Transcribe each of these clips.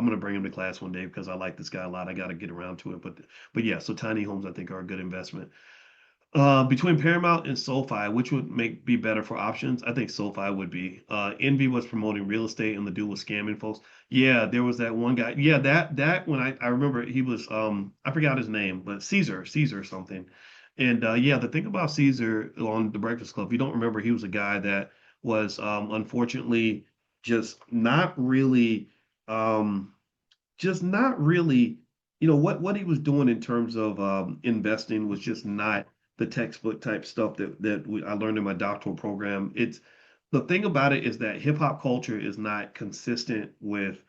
I'm gonna bring him to class one day because I like this guy a lot. I got to get around to it, but yeah. So tiny homes I think are a good investment. Between Paramount and SoFi, which would make be better for options? I think SoFi would be. Envy was promoting real estate, and the dude was scamming folks. Yeah, there was that one guy. Yeah, that when I remember he was I forgot his name, but Caesar something. And yeah, the thing about Caesar on The Breakfast Club, if you don't remember, he was a guy that was unfortunately just not really um just not really, what he was doing in terms of investing was just not the textbook type stuff I learned in my doctoral program. It's the thing about it is that hip hop culture is not consistent with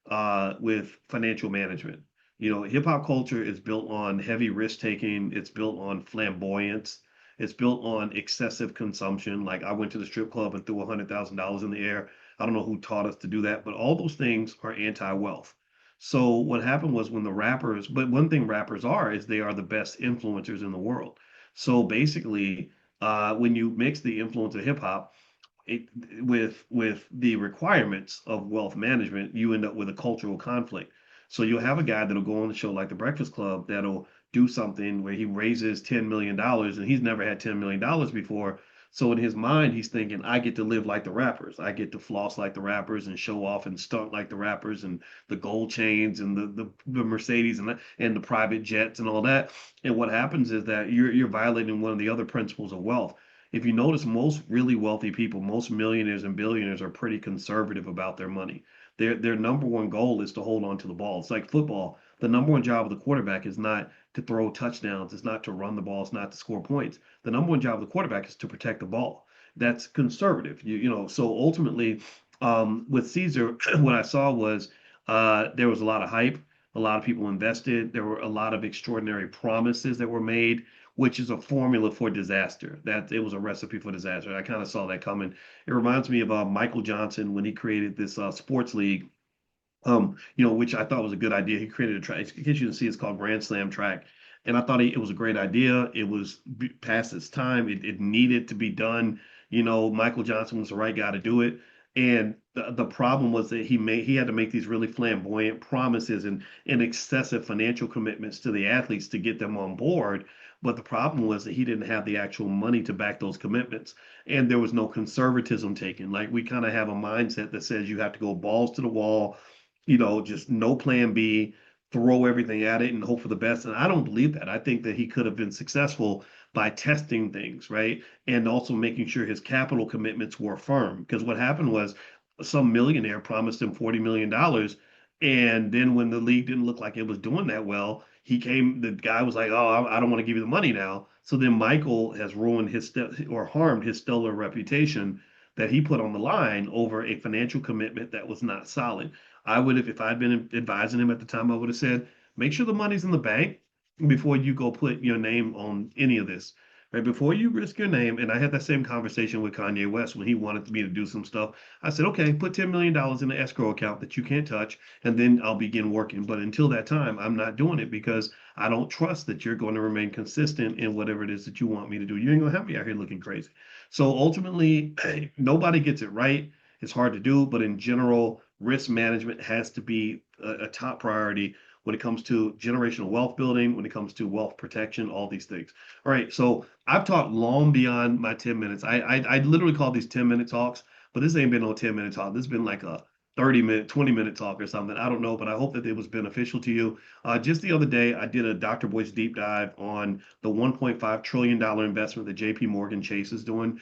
financial management. Hip hop culture is built on heavy risk taking. It's built on flamboyance. It's built on excessive consumption. Like I went to the strip club and threw $100,000 in the air. I don't know who taught us to do that, but all those things are anti-wealth. So what happened was but one thing rappers are is they are the best influencers in the world. So basically, when you mix the influence of hip hop it, with the requirements of wealth management, you end up with a cultural conflict. So you'll have a guy that'll go on the show like The Breakfast Club that'll do something where he raises $10 million and he's never had $10 million before. So in his mind, he's thinking, I get to live like the rappers. I get to floss like the rappers and show off and stunt like the rappers and the gold chains and the Mercedes and the private jets and all that. And what happens is that you're violating one of the other principles of wealth. If you notice, most really wealthy people, most millionaires and billionaires are pretty conservative about their money. Their number one goal is to hold on to the ball. It's like football. The number one job of the quarterback is not to throw touchdowns. It's not to run the ball. It's not to score points. The number one job of the quarterback is to protect the ball. That's conservative. So ultimately, with Caesar, what I saw was there was a lot of hype. A lot of people invested. There were a lot of extraordinary promises that were made, which is a formula for disaster. That it was a recipe for disaster. I kind of saw that coming. It reminds me of Michael Johnson when he created this sports league, which I thought was a good idea. He created a track. In case you didn't see, it's called Grand Slam Track, and I thought it was a great idea. It was past its time. It needed to be done. Michael Johnson was the right guy to do it. And the problem was that he had to make these really flamboyant promises and excessive financial commitments to the athletes to get them on board. But the problem was that he didn't have the actual money to back those commitments. And there was no conservatism taken. Like we kind of have a mindset that says you have to go balls to the wall, just no plan B, throw everything at it and hope for the best. And I don't believe that. I think that he could have been successful by testing things, right? And also making sure his capital commitments were firm. Because what happened was some millionaire promised him $40 million. And then when the league didn't look like it was doing that well, the guy was like, oh, I don't want to give you the money now. So then Michael has ruined or harmed his stellar reputation that he put on the line over a financial commitment that was not solid. I would have, if I'd been advising him at the time, I would have said, make sure the money's in the bank before you go put your name on any of this. Right before you risk your name, and I had that same conversation with Kanye West when he wanted me to do some stuff. I said, okay, put $10 million in the escrow account that you can't touch, and then I'll begin working. But until that time, I'm not doing it because I don't trust that you're going to remain consistent in whatever it is that you want me to do. You ain't gonna have me out here looking crazy. So ultimately, nobody gets it right. It's hard to do, but in general, risk management has to be a top priority when it comes to generational wealth building, when it comes to wealth protection, all these things. All right, so I've talked long beyond my 10 minutes. I literally call these 10-minute talks, but this ain't been no 10-minute talk. This has been like a 30-minute, 20-minute talk or something. I don't know, but I hope that it was beneficial to you. Just the other day, I did a Dr. Boyce deep dive on the $1.5 trillion investment that JP Morgan Chase is doing.